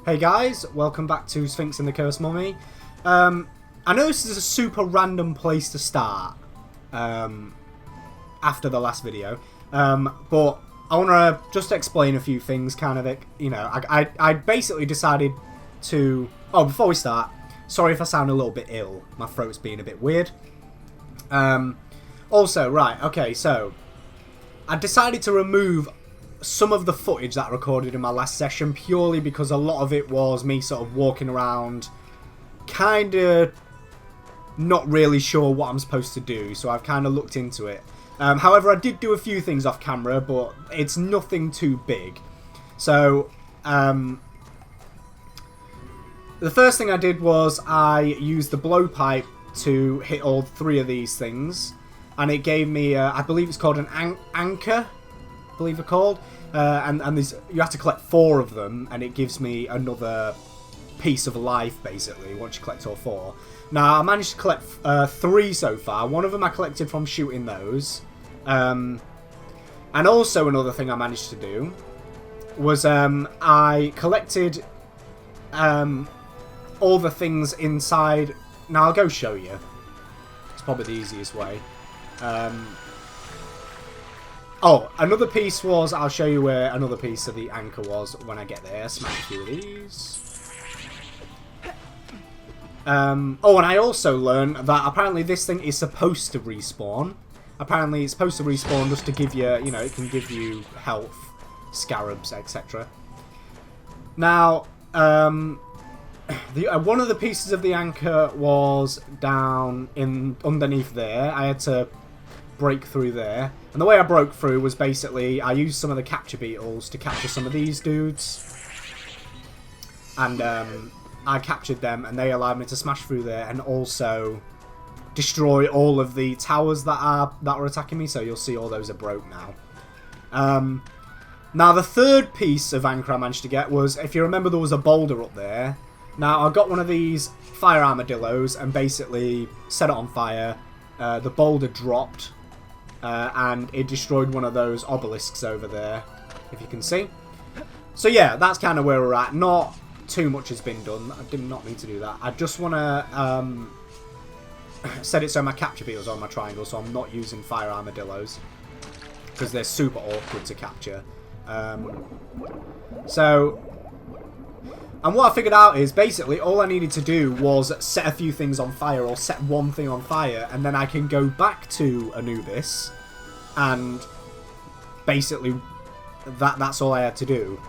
Hey guys, welcome back to Sphinx and the Cursed Mummy. I know this is a super random place to start after the last video, but I want to just explain a few things, kind of, you know, I basically decided to... Oh, before we start, sorry if I sound a little bit ill, my throat's being a bit weird. Also, right, okay, so I decided to remove some of the footage that I recorded in my last session purely because a lot of it was me sort of walking around kind of not really sure what I'm supposed to do, so I've kind of looked into it. However, I did do a few things off camera, but it's nothing too big. So, the first thing I did was I used the blowpipe to hit all three of these things, and it gave me, I believe it's called an anchor, I believe they're called, and there's, you have to collect 4 of them, and it gives me another piece of life, basically, once you collect all 4. Now, I managed to collect 3 so far. One of them I collected from shooting those. And also another thing I managed to do was I collected all the things inside. Now, I'll go show you. It's probably the easiest way. Oh, another piece was, I'll show you where another piece of the anchor was when I get there. Smash a few of these. Oh, and I also learned that apparently this thing is supposed to respawn. Apparently it's supposed to respawn just to give you, you know, it can give you health, scarabs, etc. Now, one of the pieces of the anchor was down underneath there. I had to break through there. And the way I broke through was basically, I used some of the capture beetles to capture some of these dudes. And I captured them, and they allowed me to smash through there and also destroy all of the towers that were attacking me. So you'll see all those are broke now. Now the third piece of anchor I managed to get was, if you remember, there was a boulder up there. Now I got one of these fire armadillos and basically set it on fire. The boulder dropped. And it destroyed one of those obelisks over there, if you can see. So yeah, that's kind of where we're at. Not too much has been done. I did not mean to do that. I just want to set it so my capture beetles are on my triangle, so I'm not using fire armadillos, because they're super awkward to capture. And what I figured out is, basically, all I needed to do was set a few things on fire, or set one thing on fire, and then I can go back to Anubis, and basically, that's all I had to do.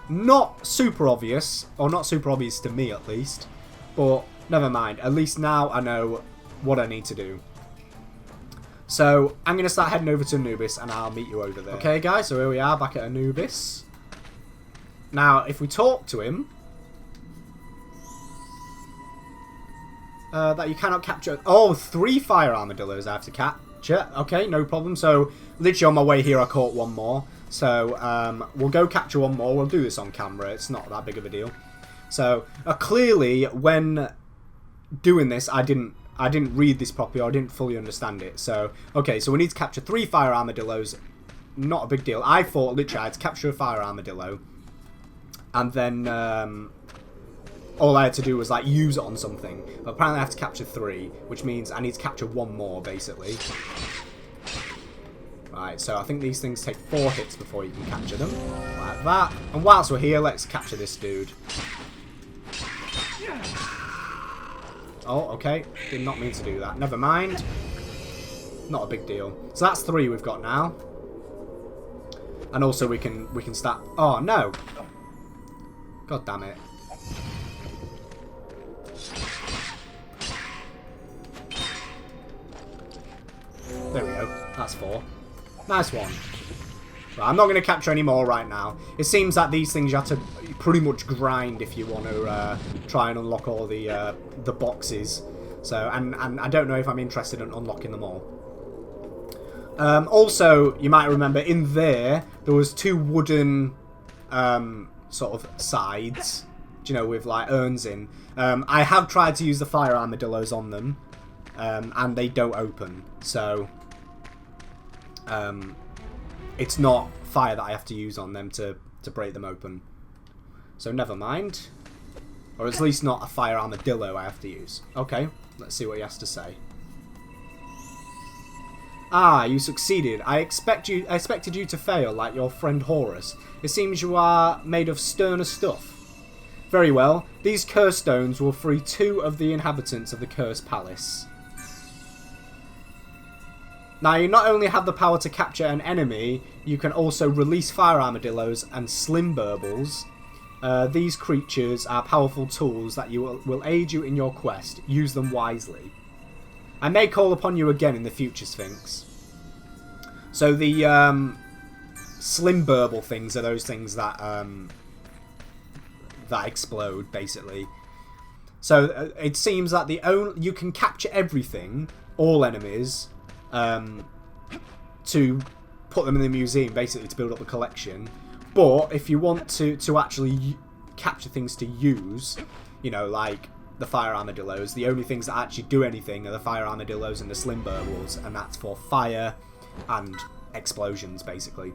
Not super obvious, or not super obvious to me at least, but never mind. At least now I know what I need to do. So, I'm going to start heading over to Anubis, and I'll meet you over there. Okay, guys, so here we are, back at Anubis. Now, if we talk to him, that you cannot capture... Oh, 3 fire armadillos I have to capture. Okay, no problem. So, literally on my way here, I caught one more. So, we'll go capture one more. We'll do this on camera. It's not that big of a deal. So, clearly, when doing this, I didn't read this properly, or I didn't fully understand it. So, okay, so we need to capture 3 fire armadillos. Not a big deal. I thought, literally, I had to capture a fire armadillo. And then all I had to do was like use it on something. But apparently I have to capture 3, which means I need to capture 1 more, basically. Right, so I think these things take 4 hits before you can capture them. Like that. And whilst we're here, let's capture this dude. Oh, okay. Did not mean to do that. Never mind. Not a big deal. So that's 3 we've got now. And also we can start... Oh, no. God damn it. There we go. That's 4. Nice one. Right, I'm not going to capture any more right now. It seems that these things you have to pretty much grind if you want to try and unlock all the boxes. So, and I don't know if I'm interested in unlocking them all. Also, you might remember in there was 2 wooden... sort of sides, you know, with like urns in. I have tried to use the fire armadillos on them, and they don't open. So, it's not fire that I have to use on them to break them open. So never mind. Or at least not a fire armadillo I have to use. Okay, let's see what he has to say. Ah, you succeeded. I expected you to fail like your friend Horus. It seems you are made of sterner stuff. Very well. These curse stones will free 2 of the inhabitants of the Cursed Palace. Now, you not only have the power to capture an enemy, you can also release fire armadillos and slim burbles. These creatures are powerful tools that will aid you in your quest. Use them wisely. I may call upon you again in the future, Sphinx. So the slim burble things are those things that that explode, basically. So it seems that you can capture everything, all enemies, to put them in the museum, basically to build up the collection. But if you want to actually capture things to use, you know, like the fire armadillos, the only things that actually do anything are the fire armadillos and the slim burbles, and that's for fire and explosions, basically.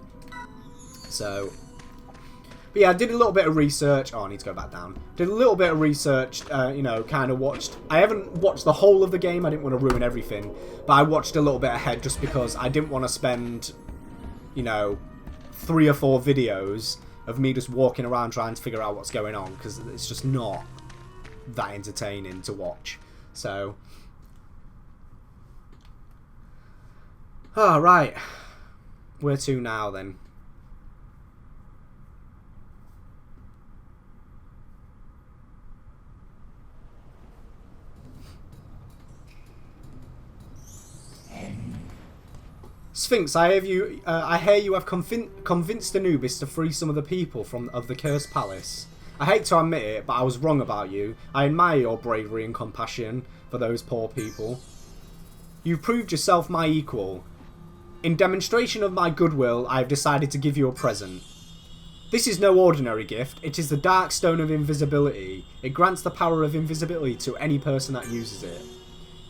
So, but yeah, I did a little bit of research. Oh, I need to go back down. Did a little bit of research, you know, kind of watched. I haven't watched the whole of the game. I didn't want to ruin everything, but I watched a little bit ahead just because I didn't want to spend, you know, 3 or 4 videos of me just walking around trying to figure out what's going on, because it's just not that entertaining to watch. So, oh, right, where to now then? Sphinx, I hear you have convinced Anubis to free some of the people of the Cursed Palace. I hate to admit it, but I was wrong about you. I admire your bravery and compassion for those poor people. You've proved yourself my equal. In demonstration of my goodwill, I have decided to give you a present. This is no ordinary gift. It is the Dark Stone of Invisibility. It grants the power of invisibility to any person that uses it.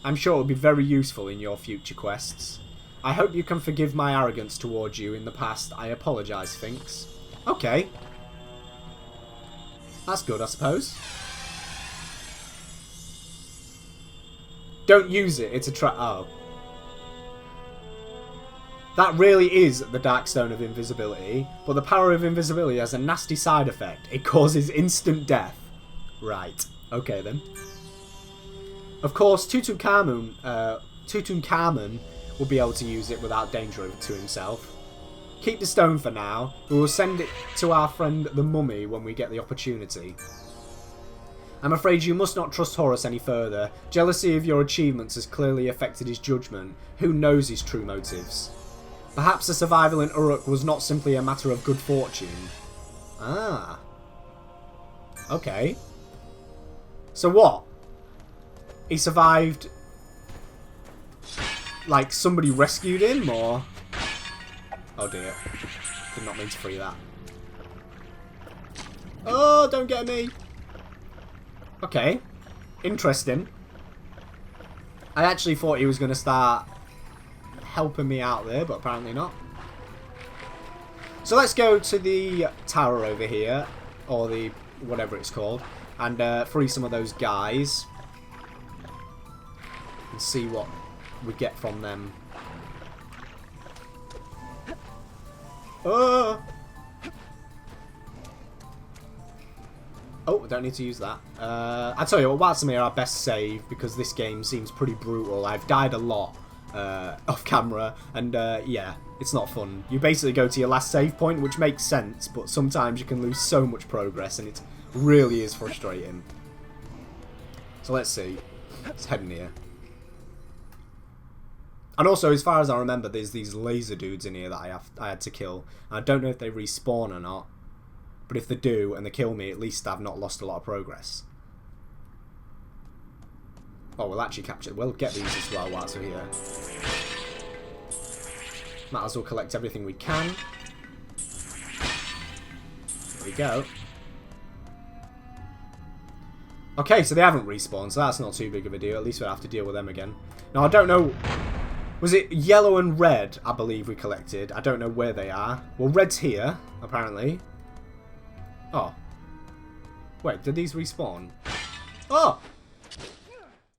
I'm sure it will be very useful in your future quests. I hope you can forgive my arrogance towards you in the past. I apologise, Sphinx. Okay. That's good, I suppose. Don't use it. It's a trap. Oh. That really is the Dark Stone of Invisibility, but the power of invisibility has a nasty side effect. It causes instant death. Right. Okay, then. Of course, Tutankhamun will be able to use it without danger to himself. Keep the stone for now. We will send it to our friend the mummy when we get the opportunity. I'm afraid you must not trust Horus any further. Jealousy of your achievements has clearly affected his judgment. Who knows his true motives? Perhaps the survival in Uruk was not simply a matter of good fortune. Ah. Okay. So what? He survived... like somebody rescued him, or... Oh dear. Did not mean to free that. Oh, don't get me! Okay. Interesting. I actually thought he was going to start helping me out there, but apparently not. So let's go to the tower over here, or the... whatever it's called, and free some of those guys. And see what we get from them. Oh! Oh, don't need to use that. I tell you what, whilst I'm here, I best save, because this game seems pretty brutal. I've died a lot off camera, and yeah, it's not fun. You basically go to your last save point, which makes sense, but sometimes you can lose so much progress, and it really is frustrating. So let's see. Let's head in here. And also, as far as I remember, there's these laser dudes in here that I had to kill. I don't know if they respawn or not. But if they do, and they kill me, at least I've not lost a lot of progress. Oh, we'll actually capture... we'll get these as well whilst we're here. Might as well collect everything we can. There we go. Okay, so they haven't respawned, so that's not too big of a deal. At least we'll have to deal with them again. Now, I don't know... was it yellow and red, I believe we collected? I don't know where they are. Well, red's here, apparently. Oh. Wait, did these respawn? Oh!